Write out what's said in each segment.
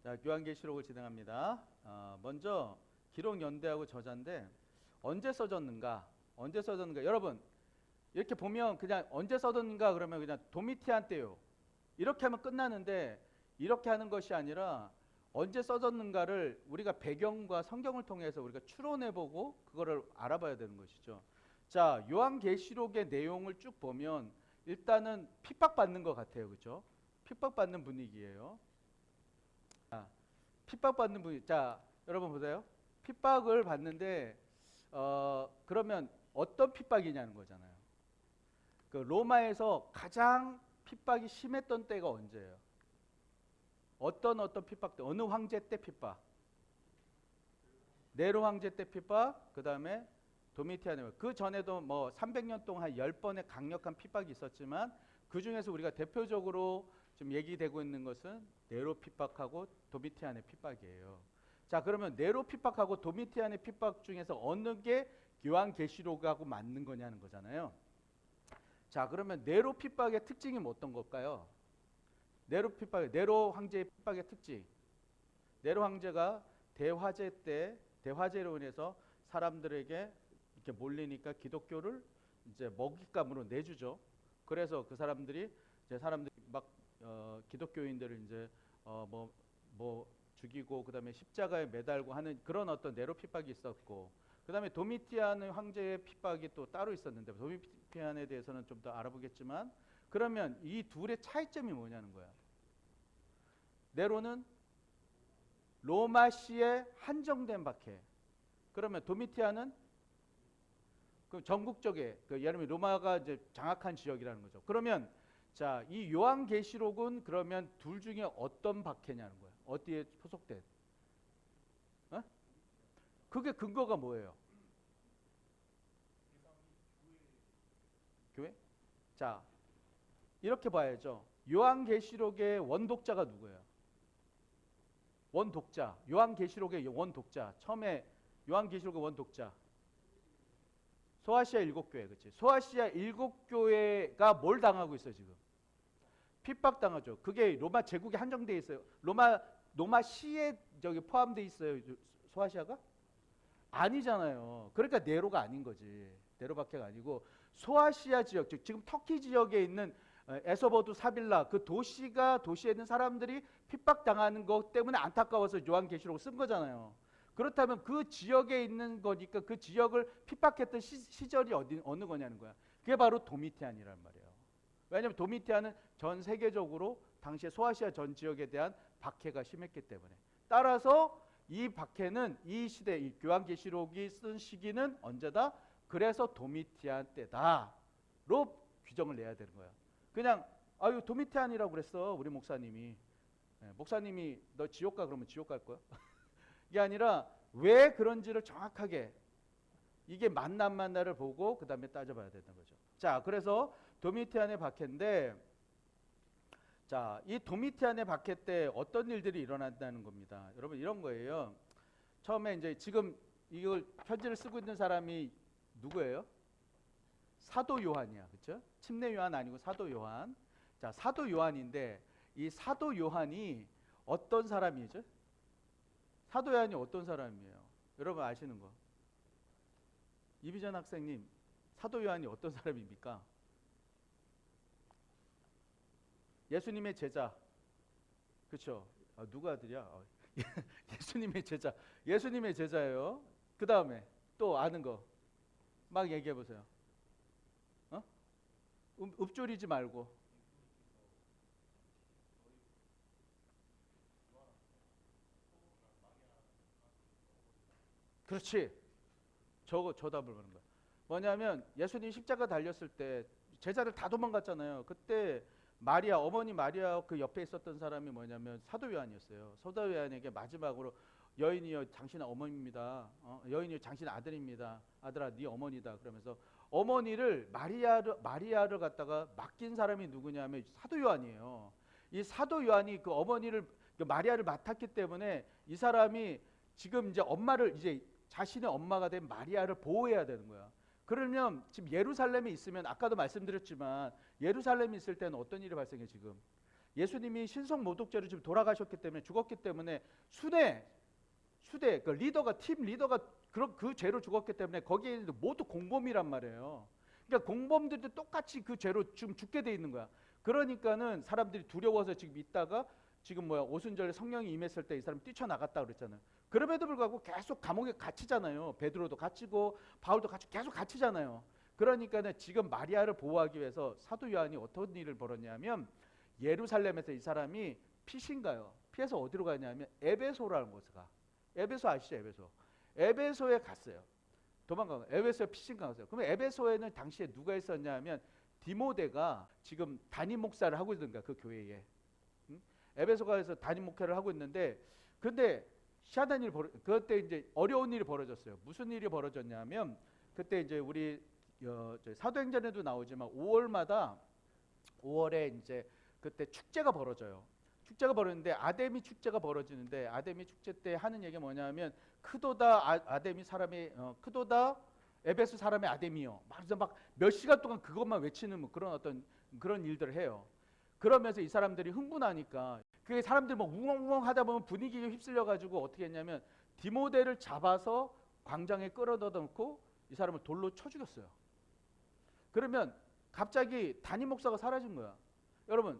자, 요한계시록을 진행합니다. 먼저 기록 연대하고 저자인데 언제 써졌는가? 언제 써졌는가? 여러분 이렇게 보면 그냥 언제 써졌는가 그러면 그냥 도미티안 때요. 이렇게 하면 끝나는데 이렇게 하는 것이 아니라 언제 써졌는가를 우리가 배경과 성경을 통해서 우리가 추론해보고 그거를 알아봐야 되는 것이죠. 자, 요한계시록의 내용을 쭉 보면 일단은 핍박받는 것 같아요. 그렇죠? 핍박받는 분위기예요. 핍박받는 분이 자 여러분 보세요. 핍박을 받는데 그러면 어떤 핍박이냐는 거잖아요. 그 로마에서 가장 핍박이 심했던 때가 언제예요? 어떤 핍박 때? 어느 황제 때 핍박? 네로 황제 때 핍박. 그 다음에 도미티아네. 그 전에도 뭐 300년 동안 한 10번의 강력한 핍박이 있었지만 그 중에서 우리가 대표적으로 지금 얘기되고 있는 것은 네로 핍박하고 도미티안의 핍박이에요. 자, 그러면 네로 핍박하고 도미티안의 핍박 중에서 어느 게 요한계시록하고 맞는 거냐는 거잖아요. 자, 그러면 네로 핍박의 특징이 뭐 어떤 걸까요? 네로 황제의 핍박의 특징. 네로 황제가 대화제로 인해서 사람들에게 이렇게 몰리니까 기독교를 이제 먹잇감으로 내주죠. 그래서 그 사람들이 이제 막 기독교인들을 이제 뭐 죽이고 그다음에 십자가에 매달고 하는 그런 어떤 네로 핍박이 있었고, 그다음에 도미티안 황제의 핍박이 또 따로 있었는데 도미티안에 대해서는 좀 더 알아보겠지만, 그러면 이 둘의 차이점이 뭐냐는 거야. 네로는 로마시에 한정된 박해. 그러면 도미티안은 그 전국적에 그 예를 들면 로마가 이제 장악한 지역이라는 거죠. 그러면 자, 이 요한계시록은 그러면 둘 중에 어떤 박해냐는 거야. 어디에 소속된? 어? 그게 근거가 뭐예요? 교회? 자, 이렇게 봐야죠. 요한계시록의 원독자가 누구예요? 원독자. 요한계시록의 원독자. 처음에 요한계시록의 원독자. 소아시아 일곱 교회, 그렇지? 소아시아 일곱 교회가 뭘 당하고 있어요 지금? 핍박당하죠. 그게 로마 제국에 한정돼 있어요. 로마시에 저기 포함돼 있어요. 소아시아가? 아니잖아요. 그러니까 네로가 아닌 거지. 네로 박해가 아니고 소아시아 지역, 즉 지금 터키 지역에 있는 에서버두 사빌라 그 도시에 있는 사람들이 핍박당하는 것 때문에 안타까워서 요한계시록을 쓴 거잖아요. 그렇다면 그 지역에 있는 거니까 그 지역을 핍박했던 시절이 어느 거냐는 거야. 그게 바로 도미티안이란 말이에요. 왜냐하면 도미티안은 전 세계적으로 당시에 소아시아 전 지역에 대한 박해가 심했기 때문에. 따라서 이 박해는 이 시대, 이 요한계시록이 쓴 시기는 언제다? 그래서 도미티안 때다로 규정을 내야 되는 거야. 그냥 아유 도미티안이라고 그랬어 우리 목사님이. 목사님이 너 지옥 가 그러면 지옥 갈 거야? 이게 아니라 왜 그런지를 정확하게 이게 만난 만나를 보고 그 다음에 따져봐야 되는 거죠. 자, 그래서 도미티안의 박해인데, 자, 이 도미티안의 박해 때 어떤 일들이 일어난다는 겁니다. 여러분 이런 거예요. 처음에 이제 지금 이걸 편지를 쓰고 있는 사람이 누구예요? 사도 요한이야, 그렇죠? 침례 요한 아니고 사도 요한. 자, 사도 요한인데 이 사도 요한이 어떤 사람이죠? 사도 요한이 어떤 사람이에요? 여러분 아시는 거? 이비전 학생님, 사도 요한이 어떤 사람입니까? 예수님의 제자. 그렇죠? 누가 아들이야? 예수님의 제자. 예수님의 제자예요. 그 다음에 또 아는 거 막 얘기해 보세요. 어? 읊조리지 말고. 그렇지. 저 답을 보는 거야. 뭐냐면 예수님 십자가 달렸을 때 제자들 다 도망갔잖아요. 그때 마리아, 어머니 마리아 그 옆에 있었던 사람이 뭐냐면 사도 요한이었어요. 사도 요한에게 마지막으로 여인이여 당신은 어머니입니다. 여인이여 당신 아들입니다. 아들아 네 어머니다. 그러면서 어머니를 마리아를 갖다가 맡긴 사람이 누구냐면 사도 요한이에요. 이 사도 요한이 그 어머니를 그 마리아를 맡았기 때문에 이 사람이 지금 이제 엄마를 이제 자신의 엄마가 된 마리아를 보호해야 되는 거야. 그러면 지금 예루살렘에 있으면 아까도 말씀드렸지만 예루살렘에 있을 때는 어떤 일이 발생해 지금? 예수님이 신성 모독죄로 지금 돌아가셨기 때문에 죽었기 때문에 수대 그 리더가 팀 리더가 그런 그 죄로 죽었기 때문에 거기에 있는 모두 공범이란 말이에요. 그러니까 공범들도 똑같이 그 죄로 지금 죽게 돼 있는 거야. 그러니까는 사람들이 두려워서 지금 있다가 지금 뭐야 오순절에 성령이 임했을 때 이 사람 뛰쳐나갔다 그랬잖아요. 그럼에도 불구하고 계속 감옥에 갇히잖아요. 베드로도 갇히고 바울도 갇히고 계속 갇히잖아요. 그러니까는 지금 마리아를 보호하기 위해서 사도 요한이 어떤 일을 벌였냐면 예루살렘에서 이 사람이 피신가요. 피해서 어디로 가냐면 에베소라는 곳에 가. 에베소 아시죠? 에베소에 갔어요. 도망가. 에베소에 피신 갔어요. 그럼 에베소에는 당시에 누가 있었냐면 디모데가 지금 담임 목사를 하고 있는 거야. 그 교회에. 응? 에베소가에서 담임 목회를 하고 있는데 근데 희한한 일이 그때 이제 어려운 일이 벌어졌어요. 무슨 일이 벌어졌냐면 그때 이제 우리 사도행전에도 나오지만 5월에 이제 그때 축제가 벌어져요. 축제가 벌어지는데 아데미 축제가 벌어지는데 아데미 축제 때 하는 얘기가 뭐냐면 크도다 아데미 사람의 크도다 에베소 사람의 아데미요. 그래서 막 몇 시간 동안 그것만 외치는 뭐 그런 어떤 그런 일들을 해요. 그러면서 이 사람들이 흥분하니까 그게 사람들 막 웅엉웅엉 하다 보면 분위기에 휩쓸려 가지고 어떻게 했냐면 디모데를 잡아서 광장에 끌어다 놓고 이 사람을 돌로 쳐 죽였어요. 그러면 갑자기 담임 목사가 사라진 거야. 여러분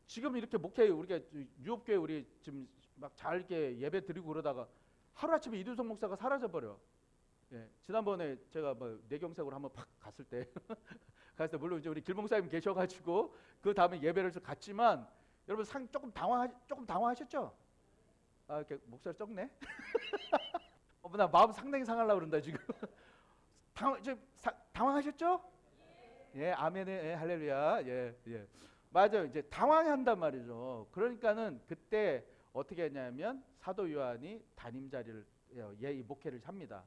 지금 이렇게 목회 우리가 유업교회 우리 지금 막 잘 이렇게 예배 드리고 그러다가 하루아침에 이두성 목사가 사라져 버려. 예, 지난번에 제가 뭐 내경색으로 한번 팍 갔을 때 갔을 때 물론 이제 우리 길목사님 계셔가지고 그 다음에 예배를 갔지만 여러분 조금 당황하셨죠? 아 이렇게 목소리 적네. 나 마음 상당히 상하려고 그런다 지금. 당황하셨죠? 예, 아멘에 예, 할렐루야. 예, 예. 맞아요. 이제 당황한단 말이죠. 그러니까는 그때 어떻게 했냐면 사도 요한이 담임 자리를 이 목회를 합니다.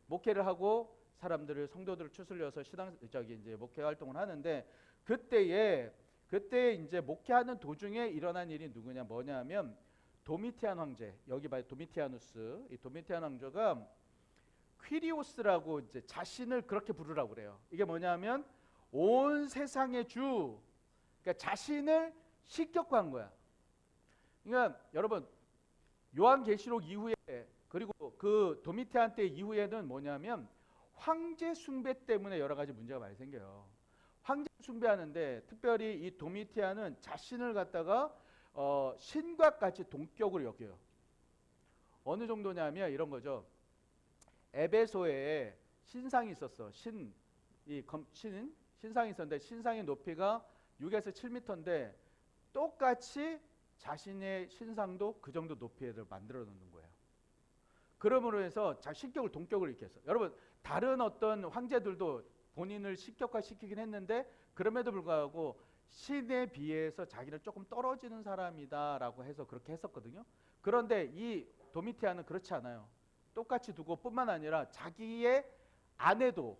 목회를 하고 사람들을 성도들을 추슬려서 이제 목회 활동을 하는데 그때 이제 목회하는 도중에 일어난 일이 뭐냐면 도미티안 황제 여기 봐요. 도미티아누스 이 도미티안 황제가 퀴리오스라고 이제 자신을 그렇게 부르라고 그래요. 이게 뭐냐면 온 세상의 주 그러니까 자신을 식격화한 거야. 그러니까 여러분 요한계시록 이후에 그리고 그 도미티안 때 이후에는 뭐냐면 황제 숭배 때문에 여러 가지 문제가 많이 생겨요. 황제 숭배하는데 특별히 이 도미티안은 자신을 갖다가 신과 같이 동격으로 여겨요. 어느 정도냐면 이런 거죠. 에베소에 신상이 있었어. 신상이 있었는데 신상의 높이가 6에서 7m인데 똑같이 자신의 신상도 그 정도 높이에 만들어 놓는 거예요. 그러므로 해서 신격을 동격을 일으켰어. 여러분 다른 어떤 황제들도 본인을 신격화시키긴 했는데 그럼에도 불구하고 신에 비해서 자기는 조금 떨어지는 사람이다라고 해서 그렇게 했었거든요. 그런데 이 도미티아는 그렇지 않아요. 똑같이 두고 뿐만 아니라 자기의 아내도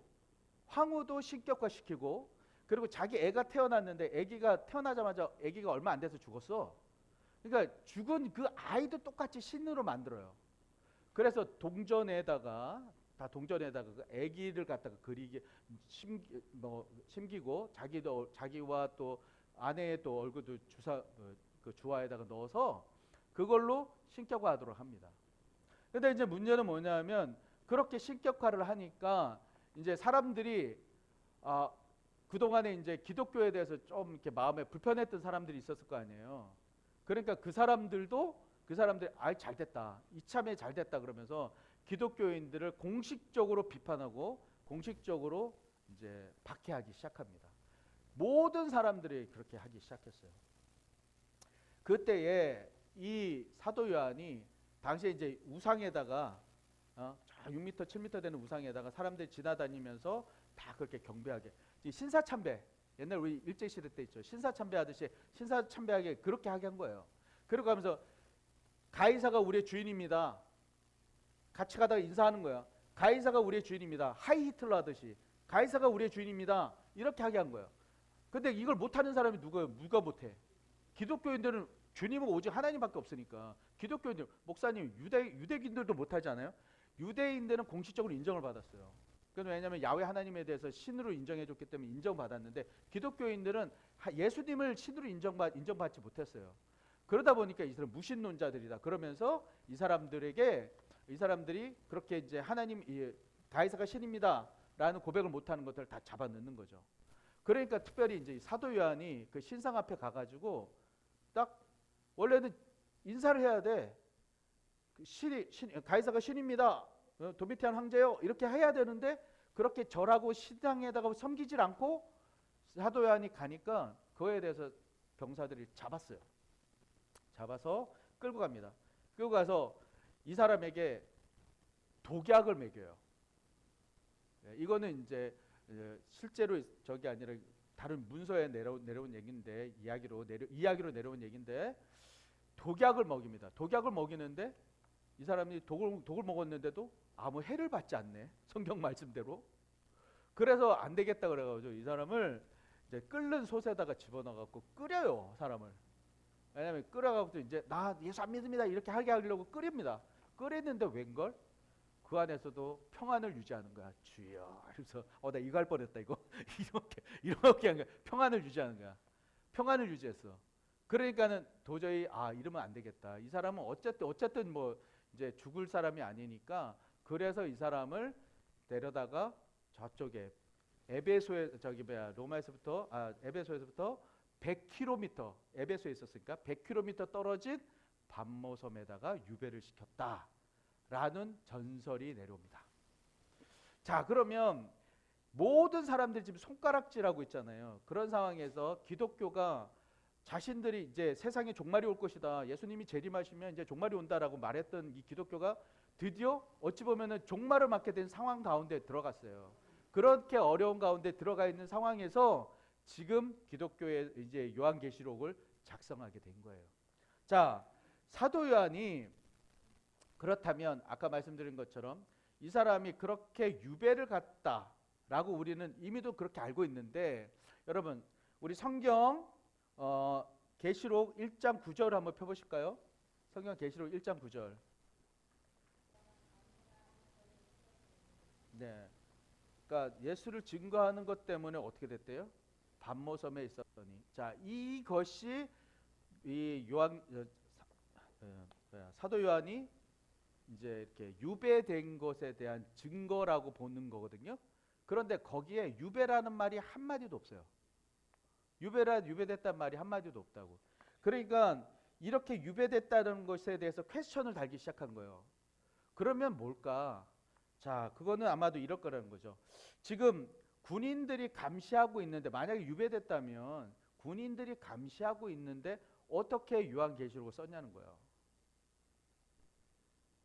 황후도 신격화시키고 그리고 자기 애가 태어났는데 아기가 태어나자마자 아기가 얼마 안 돼서 죽었어. 그러니까 죽은 그 아이도 똑같이 신으로 만들어요. 그래서 동전에다가 그 아기를 갖다가 심기고 자기와 또 아내의 또 얼굴도 그 주화에다가 넣어서 그걸로 신격화하도록 합니다. 근데 이제 문제는 뭐냐면 그렇게 신격화를 하니까 이제 사람들이 그동안에 이제 기독교에 대해서 좀 이렇게 마음에 불편했던 사람들이 있었을 거 아니에요. 그러니까 그 사람들이 잘 됐다. 이참에 잘 됐다 그러면서 기독교인들을 공식적으로 비판하고 공식적으로 이제 박해하기 시작합니다. 모든 사람들이 그렇게 하기 시작했어요. 그때에 이 사도 요한이 당시에 이제 우상에다가 6m, 7m 되는 우상에다가 사람들이 지나다니면서 다 그렇게 경배하게 신사참배 옛날 우리 일제시대 때 있죠. 신사참배하듯이 신사참배하게 그렇게 하게 한 거예요. 그러고 하면서 가이사가 우리의 주인입니다. 같이 가다가 인사하는 거야. 가이사가 우리의 주인입니다. 하이 히틀러 하듯이 가이사가 우리의 주인입니다. 이렇게 하게 한 거예요. 근데 이걸 못하는 사람이 누가 못해? 기독교인들은 주님은 오직 하나님밖에 없으니까 기독교인들 목사님 유대인들도 못하지 않아요? 유대인들은 공식적으로 인정을 받았어요. 그건 왜냐하면 야훼 하나님에 대해서 신으로 인정해줬기 때문에 인정받았는데 기독교인들은 예수님을 신으로 인정받지 못했어요. 그러다 보니까 이 사람 무신론자들이다. 그러면서 이 사람들이 그렇게 이제 하나님 다이사가 신입니다라는 고백을 못하는 것들을 다 잡아넣는 거죠. 그러니까 특별히 이제 사도 요한이 그 신상 앞에 가가지고 딱 원래는 인사를 해야 돼. 가이사가 신입니다. 도미티안 황제요. 이렇게 해야 되는데 그렇게 절하고 신당에다가 섬기질 않고 사도 요한이 가니까 그거에 대해서 병사들이 잡아서 끌고 갑니다. 끌고 가서 이 사람에게 독약을 먹여요. 이거는 이제 실제로 저기 아니라 다른 문서에 내려온 얘기인데 이야기로 내려온 얘기인데 독약을 먹입니다. 독약을 먹이는데 이 사람이 독을 먹었는데도 아무 해를 받지 않네. 성경 말씀대로. 그래서 안 되겠다 그래가지고 이 사람을 이제 끓는 솥에다가 집어넣어갖고 끓여요. 사람을. 왜냐하면 끓여갖고 이제 나 예수 안 믿습니다 이렇게 하게 하려고 끓입니다. 끓였는데 웬걸? 그 안에서도 평안을 유지하는 거야. 주여. 그래서 나 이거 할 뻔했다 이거. 이렇게 한 거야. 평안을 유지하는 거야. 평안을 유지했어. 그러니까는 도저히 이러면 안 되겠다. 이 사람은 어쨌든 뭐 이제 죽을 사람이 아니니까 그래서 이 사람을 데려다가 저쪽에 에베소에서부터 100km 에베소에 있었으니까 100km 떨어진 반모섬에다가 유배를 시켰다라는 전설이 내려옵니다. 자, 그러면 모든 사람들이 지금 손가락질하고 있잖아요. 그런 상황에서 기독교가 자신들이 이제 세상에 종말이 올 것이다. 예수님이 재림하시면 이제 종말이 온다라고 말했던 이 기독교가 드디어 어찌 보면은 종말을 맞게 된 상황 가운데 들어갔어요. 그렇게 어려운 가운데 들어가 있는 상황에서 지금 기독교의 이제 요한계시록을 작성하게 된 거예요. 자, 사도 요한이 그렇다면 아까 말씀드린 것처럼 이 사람이 그렇게 유배를 갔다라고 우리는 이미도 그렇게 알고 있는데 여러분 우리 성경 계시록 1장 9절 한번 펴보실까요? 성경 계시록 1장 9절. 네, 그러니까 예수를 증거하는 것 때문에 어떻게 됐대요? 반모섬에 있었더니. 자, 이것이 이 사도 요한이 이제 이렇게 유배된 것에 대한 증거라고 보는 거거든요. 그런데 거기에 유배라는 말이 한 마디도 없어요. 유배됐단 말이 한 마디도 없다고. 그러니까 이렇게 유배됐다는 것에 대해서 퀘스천을 달기 시작한 거예요. 그러면 뭘까? 자, 그거는 아마도 이럴 거라는 거죠. 지금 군인들이 감시하고 있는데 만약에 유배됐다면 군인들이 감시하고 있는데 어떻게 요한계시록을 썼냐는 거예요.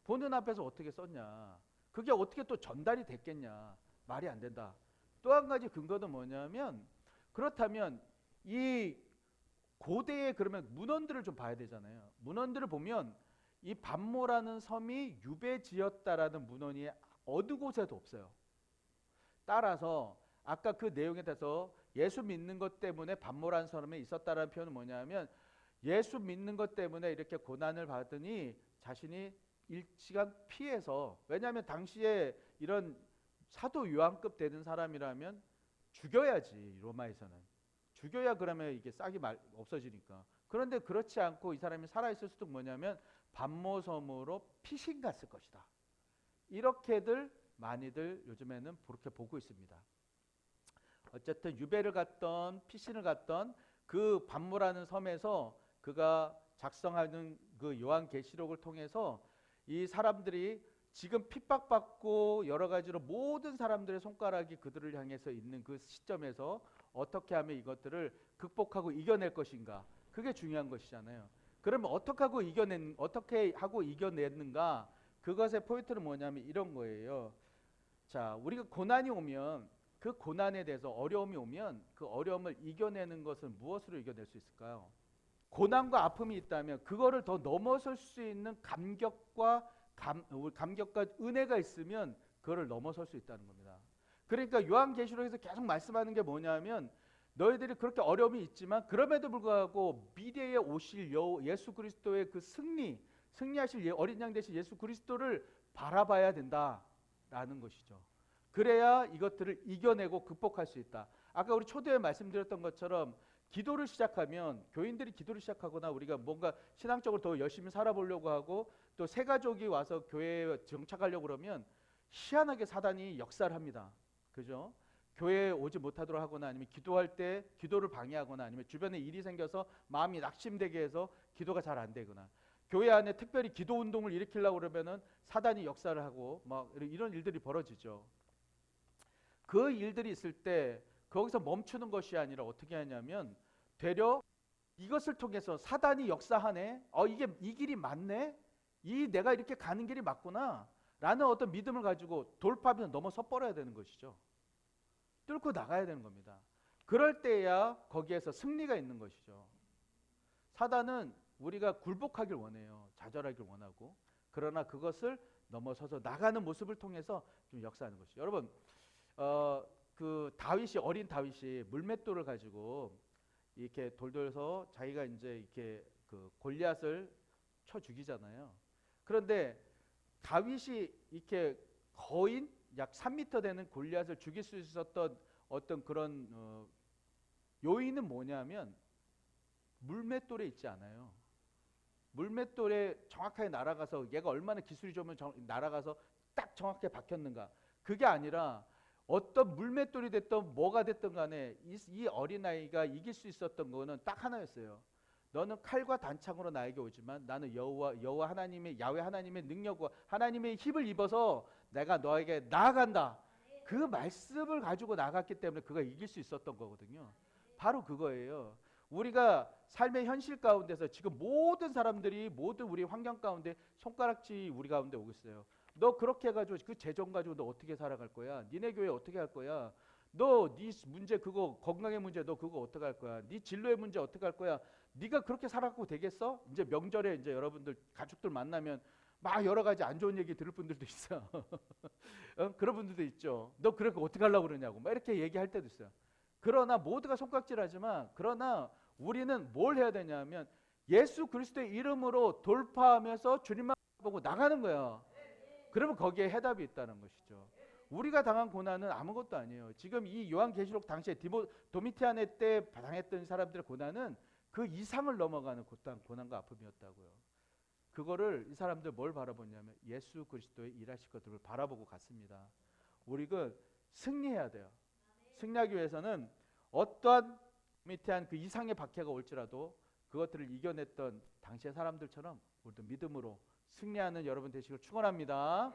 보는 앞에서 어떻게 썼냐. 그게 어떻게 또 전달이 됐겠냐. 말이 안 된다. 또 한 가지 근거는 뭐냐면 그렇다면 이 고대의 그러면 문헌들을 좀 봐야 되잖아요. 문헌들을 보면 이 반모라는 섬이 유배지였다라는 문헌이 어느 곳에도 없어요. 따라서 아까 그 내용에 대해서 예수 믿는 것 때문에 반모라는 섬에 있었다라는 표현은 뭐냐면 예수 믿는 것 때문에 이렇게 고난을 받으니 자신이 일시간 피해서 왜냐하면 당시에 이런 사도 요한급 되는 사람이라면 죽여야지 로마에서는 죽여야 그러면 이게 싹이 없어지니까. 그런데 그렇지 않고 이 사람이 살아있을 수도 뭐냐면 반모섬으로 피신 갔을 것이다. 이렇게들 많이들 요즘에는 그렇게 보고 있습니다. 어쨌든 유배를 갔던 피신을 갔던 그 반모라는 섬에서 그가 작성하는 그 요한계시록을 통해서 이 사람들이 지금 핍박받고 여러 가지로 모든 사람들의 손가락이 그들을 향해서 있는 그 시점에서 어떻게 하면 이것들을 극복하고 이겨낼 것인가. 그게 중요한 것이잖아요. 그러면 어떻게 하고 이겨냈는가? 그것의 포인트는 뭐냐면 이런 거예요. 자, 우리가 고난이 오면 그 고난에 대해서 어려움이 오면 그 어려움을 이겨내는 것은 무엇으로 이겨낼 수 있을까요? 고난과 아픔이 있다면 그거를 더 넘어설 수 있는 감격과 은혜가 있으면 그거를 넘어설 수 있다는 겁니다. 그러니까 요한계시록에서 계속 말씀하는 게 뭐냐면 너희들이 그렇게 어려움이 있지만 그럼에도 불구하고 미래에 오실 예수 그리스도의 그 승리하실 어린 양 되신 예수 그리스도를 바라봐야 된다라는 것이죠. 그래야 이것들을 이겨내고 극복할 수 있다. 아까 우리 초대에 말씀드렸던 것처럼 기도를 시작하면, 교인들이 기도를 시작하거나 우리가 뭔가 신앙적으로 더 열심히 살아보려고 하고 또 새 가족이 와서 교회에 정착하려고 그러면 희한하게 사단이 역사를 합니다. 그죠? 교회에 오지 못하도록 하거나 아니면 기도할 때 기도를 방해하거나 아니면 주변에 일이 생겨서 마음이 낙심되게 해서 기도가 잘 안 되거나, 교회 안에 특별히 기도 운동을 일으키려고 그러면은 사단이 역사를 하고 막 이런 일들이 벌어지죠. 그 일들이 있을 때 거기서 멈추는 것이 아니라 어떻게 하냐면 되려 이것을 통해서 사단이 역사하네. 이게 이 길이 맞네. 이 내가 이렇게 가는 길이 맞구나. 라는 어떤 믿음을 가지고 돌파하면서 넘어서 버려야 되는 것이죠. 뚫고 나가야 되는 겁니다. 그럴 때야 거기에서 승리가 있는 것이죠. 사단은 우리가 굴복하길 원해요. 좌절하길 원하고. 그러나 그것을 넘어서서 나가는 모습을 통해서 좀 역사하는 것이죠. 여러분, 그 다윗이, 어린 다윗이 물맷돌을 가지고 이렇게 돌돌서 자기가 이제 이렇게 그 골리앗을 쳐 죽이잖아요. 그런데 다윗이 이렇게 거인 약 3m 되는 골리앗을 죽일 수 있었던 어떤 그런 요인은 뭐냐면 물맷돌에 있지 않아요. 물맷돌에 정확하게 날아가서 얘가 얼마나 기술이 좋으면 날아가서 딱 정확하게 박혔는가. 그게 아니라 어떤 물맷돌이 됐든 뭐가 됐든 간에 이 어린아이가 이길 수 있었던 거는 딱 하나였어요. 너는 칼과 단창으로 나에게 오지만 나는 여호와 하나님의, 야훼 하나님의 능력과 하나님의 힘을 입어서 내가 너에게 나아간다. 그 말씀을 가지고 나갔기 때문에 그가 이길 수 있었던 거거든요. 바로 그거예요. 우리가 삶의 현실 가운데서 지금 모든 사람들이 모든 우리 환경 가운데 손가락질 우리 가운데 오고 있어요. 너 그렇게 해가지고 그 재정 가지고 너 어떻게 살아갈 거야? 니네 교회 어떻게 할 거야? 너 네 문제 그거, 건강의 문제 너 그거 어떻게 할 거야? 네 진로의 문제 어떻게 할 거야? 네가 그렇게 살아가고 되겠어? 이제 명절에 이제 여러분들 가족들 만나면 막 여러 가지 안 좋은 얘기 들을 분들도 있어. 그런 분들도 있죠. 너 그렇게 어떻게 하려고 그러냐고 막 이렇게 얘기할 때도 있어요. 그러나 모두가 손깍질하지만, 그러나 우리는 뭘 해야 되냐면 예수 그리스도의 이름으로 돌파하면서 주님만 보고 나가는 거예요. 그러면 거기에 해답이 있다는 것이죠. 우리가 당한 고난은 아무것도 아니에요. 지금 이 요한계시록 당시에 도미티아네 때 당했던 사람들의 고난은 그 이상을 넘어가는 고난과 아픔이었다고요. 그거를 이 사람들 뭘 바라보냐면 예수 그리스도의 일하실 것들을 바라보고 갔습니다. 우리가 승리해야 돼요. 승리하기 위해서는 어떠한 미태한 그 이상의 박해가 올지라도 그것들을 이겨냈던 당시의 사람들처럼 우리도 믿음으로 승리하는 여러분 되시길 축원합니다.